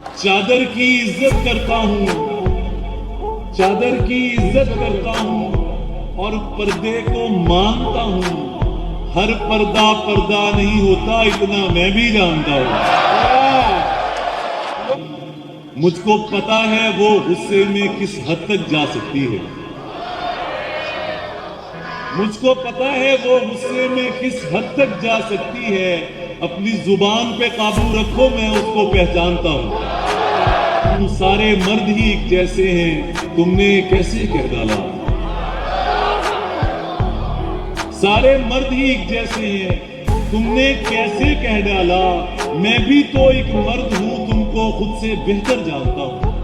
चादर की इज्जत करता हूँ, चादर की इज्जत करता हूँ और पर्दे को मानता हूँ। हर पर्दा पर्दा नहीं होता, इतना मैं भी जानता हूँ। मुझको पता है वो गुस्से में किस हद तक जा सकती है। मुझको पता है वो गुस्से में किस हद तक जा सकती है। अपनी जुबान पे काबू रखो, मैं उसको पहचानता हूँ। तुम सारे मर्द ही एक जैसे हैं, तुमने कैसे कह डाला। सारे मर्द ही एक जैसे हैं, तुमने कैसे कह डाला। मैं भी तो एक मर्द हूं, तुमको खुद से बेहतर जानता हूं।